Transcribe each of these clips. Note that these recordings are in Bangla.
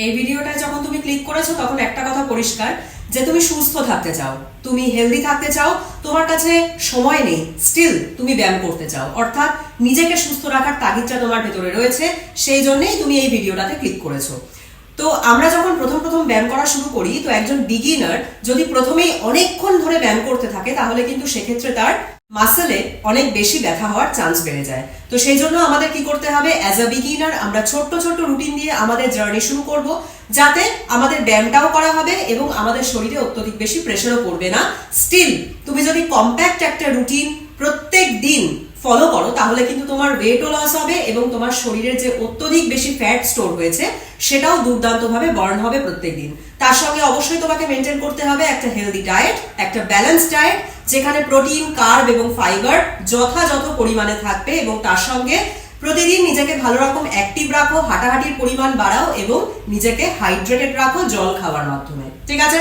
এই ভিডিওটা যখন তুমি ক্লিক করেছো তখন একটা কথা পরিষ্কার যে তুমি সুস্থ থাকতে চাও, তুমি হেলদি থাকতে চাও, তোমার কাছে সময় নেই, স্টিল তুমি ব্যায়াম করতে চাও, অর্থাৎ নিজেকে সুস্থ রাখার তাগিদটা তোমার ভেতরে রয়েছে, সেই জন্যই তুমি এই ভিডিওটাতে ক্লিক করেছো। তো আমরা যখন প্রথম ব্যায়াম করা শুরু করি, তো একজন বিগিনার যদি প্রথমেই অনেকক্ষণ ধরে ব্যায়াম করতে থাকে তাহলে কিন্তু সেক্ষেত্রে তার মাসেলে অনেক বেশি ব্যথা হওয়ার চান্স বেড়ে যায়। তো সেই জন্য আমাদের কি করতে হবে, অ্যাজ আ বিগিনার আমরা ছোট্ট রুটিন দিয়ে আমাদের জার্নি শুরু করব, যাতে আমাদের ব্যায়ামটাও করা হবে এবং আমাদের শরীরে অত্যধিক বেশি প্রেশারও পড়বে না। স্টিল তুমি যদি কম্প্যাক্ট একটা রুটিন প্রত্যেক দিন ফলো করো তাহলে কিন্তু তোমার ওয়েটও লস হবে এবং তোমার শরীরের যে অত্যধিক বেশি ফ্যাট স্টোর হয়েছে সেটাও দুর্দান্তভাবে বার্ন হবে প্রত্যেকদিন। তার সঙ্গে অবশ্যই তোমাকে মেনটেন করতে হবে একটা হেলদি ডায়েট, একটা ব্যালেন্স ডায়েট, যেখানে প্রোটিন, কার্ব এবং ফাইবার যথাযথ পরিমাণে থাকবে এবং তার সঙ্গে প্রতিদিন নিজেকে ভালো রকম অ্যাক্টিভ রাখো, হাঁটাহাঁটির পরিমাণ বাড়াও এবং নিজেকে হাইড্রেটেড রাখো জল খাওয়ার মাধ্যমে। ঠিক আছে?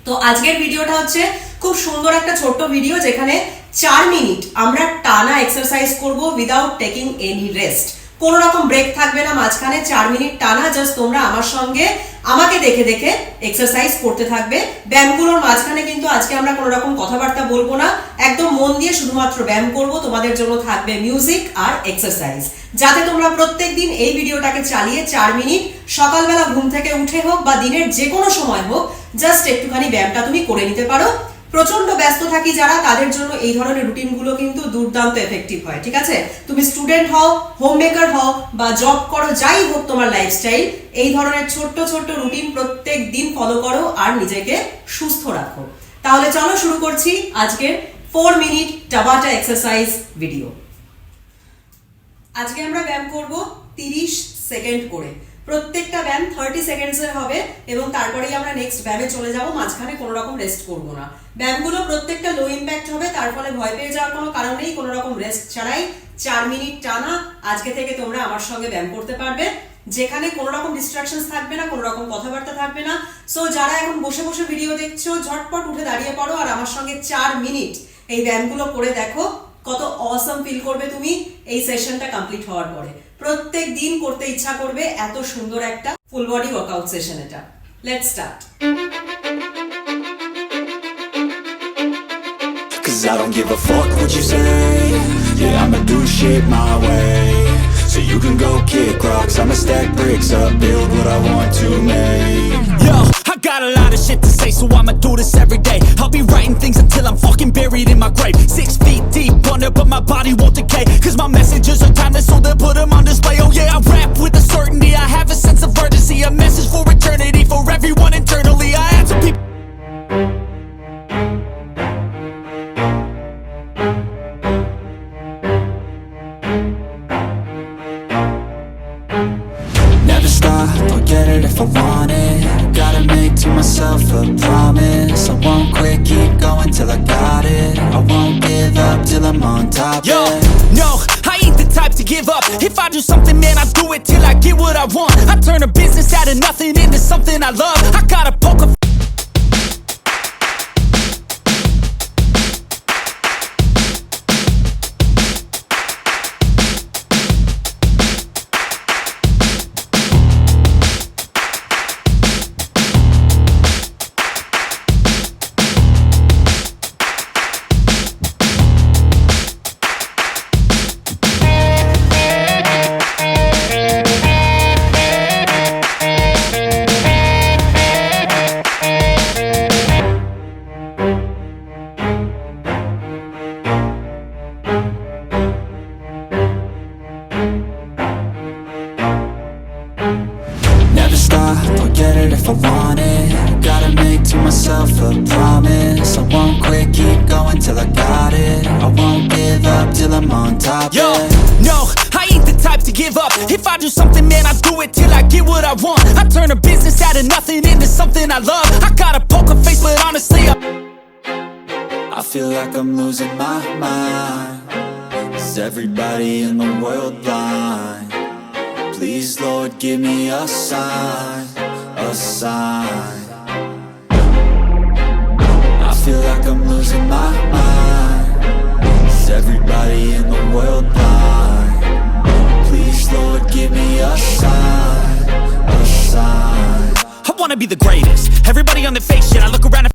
তো আজকের ভিডিওটা হচ্ছে খুব সুন্দর একটা ছোট্ট ভিডিও, যেখানে 4 মিনিট আমরা টানা এক্সারসাইজ করব উইদাউট টেকিং এনি রেস্ট। কোন রকম ব্রেক থাকবে না মাঝখানে, 4 মিনিট টানা জাস্ট তোমরা আমার সঙ্গে আমাকে দেখে দেখে এক্সারসাইজ করতে থাকবে। ব্যায়ামগুলোর মাঝখানে কিন্তু আজকে আমরা কোনো রকম কথাবার্তা বলবো না, একদম মন দিয়ে শুধুমাত্র ব্যায়াম করব। তোমাদের জন্য থাকবে মিউজিক আর এক্সারসাইজ, যাতে তোমরা প্রত্যেকদিন এই ভিডিওটাকে চালিয়ে 4 মিনিট সকালবেলা ঘুম থেকে উঠে হোক বা দিনের যে কোনো সময় হোক জাস্ট একটুখানি ব্যায়ামটা তুমি করে নিতে পারো। প্রচন্ড ব্যস্ত থাকি যারা, তাদের জন্য এই ধরনের রুটিনগুলো কিন্তু দুর্দান্ত এফেক্টিভ হয়। ঠিক আছে? তুমি স্টুডেন্ট হও, হোম মেকার হও বা জব করো, যাই হোক তোমার লাইফস্টাইল, এই ধরনের ছোট্ট রুটিন প্রত্যেক দিন ফলো করো আর নিজেকে সুস্থ রাখো। তাহলে চলো শুরু করছি আজকের 4 মিনিট টাবাটা এক্সারসাইজ ভিডিও। আজকে আমরা ব্যায়াম করব 30 সেকেন্ড করে। প্রত্যেকটা ব্যায়াম 30 সেকেন্ডসের হবে এবং তারপরেই আমরা নেক্সট ব্যায়ামে চলে যাব, মাঝখানে কোনো রকম রেস্ট করব না। ব্যায়ামগুলো প্রত্যেকটা লো ইম্প্যাক্ট হবে, তার ফলে ভয় পেয়ে যাওয়ার কোনো কারণ নেই। কোনো রকম রেস্ট ছাড়াই 4 মিনিট টানা আজকে থেকে তোমরা আমার সঙ্গে ব্যায়াম করতে পারবে, যেখানে কোনো রকম ডিস্ট্রাকশনস থাকবে না, কোনো রকম কথাবার্তা থাকবে না। সো যারা এখন বসে বসে ভিডিও দেখছো, ঝটপট উঠে দাঁড়িয়ে পড়ো আর আমার সঙ্গে 4 মিনিট এই ব্যায়ামগুলো করে দেখো কত অসাম ফিল করবে তুমি এই সেশনটা কমপ্লিট হওয়ার পরে। প্রত্যেক দিন করতে ইচ্ছা করবে, এত সুন্দর একটা ফুল বডি ওয়ার্কআউট সেশন এটা। Let's start. Cause I don't give a fuck what you say. Yeah, I'ma do shit my way. So you can go kick rocks, I'ma stack bricks up, build what I want to make. Yo, I got a lot of shit to say, so I'ma do this every day. I'll be writing things until I'm fucking buried in my grave. 6 feet deep under, but my body won't decay. Cause my messages are timeless, so they'll put them on display. Oh yeah, I rap with a certainty, I have a sense of urgency. A message for eternity, for everyone internally. I answer people. Never stop, I'll get it if I want it. Gotta make to myself a promise. I won't quit, keep going till I got it. I won't give up till I'm on top. Yo, no, I ain't the type to give up. If I do something, man, I do it till I get what I want. I turn a business out of nothing into something I love. I got a poker. Never stop, I'll get it if I want it. Gotta make to myself a promise. I won't quit, keep going till I got it. I won't give up till I'm on top. Yo, no, I ain't the type to give up. If I do something, man, I do it till I get what I want. I turn a business out of nothing into something I love. I got a poker face, but honestly I feel like I'm losing my mind. Is everybody in the world blind? Please, Lord, give me a sign, a sign. I feel like I'm losing my mind. Is everybody in the world blind? Please, Lord, give me a sign, a sign. wanna be the greatest. Everybody on the fake shit, I look around and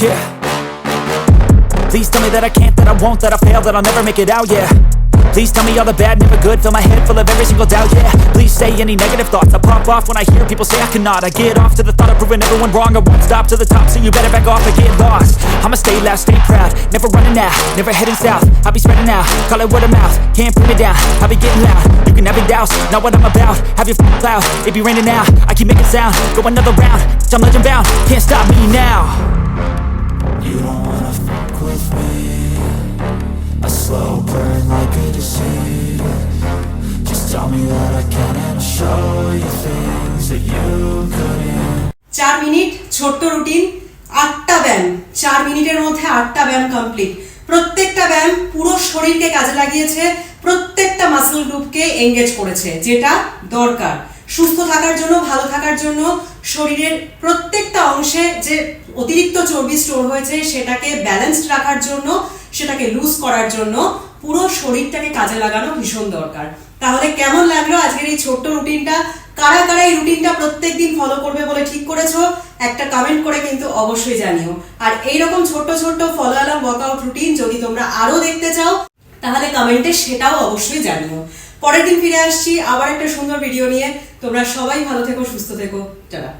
yeah. Please tell me that I can't, that I won't, that I fail, that I'll never make it out, yeah. Please tell me all the bad, never good, fill my head full of every single doubt, yeah. Please say any negative thoughts, I pop off when I hear people say I cannot. I get off to the thought of proving everyone wrong, I won't stop to the top, so you better back off and get lost. I'ma stay loud, stay proud, never running out, never heading south. I'll be spreading out, call it word of mouth, can't put me down, I'll be getting loud. You can have your doubts, not what I'm about, have your cloud, it be raining now, I keep making sound, go another round, I'm legend bound, can't stop me now. You don't wanna fuck with me. A slow burn like a disease. Just tell me that I can and I'll show you things that you couldn't. 4 minute ছোট্ট রুটিন, 8টা ব্যায়াম, 4 মিনিটের মধ্যে 8টা ব্যায়াম কমপ্লিট। প্রত্যেকটা ব্যায়াম পুরো শরীরকে কাজে লাগিয়েছে, প্রত্যেকটা মাসল গ্রুপকে এনগেজ করেছে, যেটা দরকার সুস্থ থাকার জন্য, ভালো থাকার জন্য। শরীরের প্রত্যেকটা অংশে যে অতিরিক্ত চর্বি স্টোর হয়েছে সেটাকে ব্যালেন্সড রাখার জন্য, সেটাকে লুজ করার জন্য পুরো শরীরটাকে কাজে লাগানো ভীষণ দরকার। তাহলে কেমন লাগলো আজকের এই ছোট্ট রুটিনটা? কারা কারা এই রুটিনটা প্রত্যেকদিন ফলো করবে বলে ঠিক করেছো একটা কমেন্ট করে কিন্তু অবশ্যই জানিও। আর এইরকম ছোট্ট ছোট্ট ফলো অ্যালং ওয়ার্কআউট রুটিন যদি তোমরা আরো দেখতে চাও তাহলে কমেন্টে সেটাও অবশ্যই জানিও। পরের দিন ফিরে আসছি আবার একটা সুন্দর ভিডিও নিয়ে। তোমরা সবাই ভালো থেকো, সুস্থ থেকো, টাটা।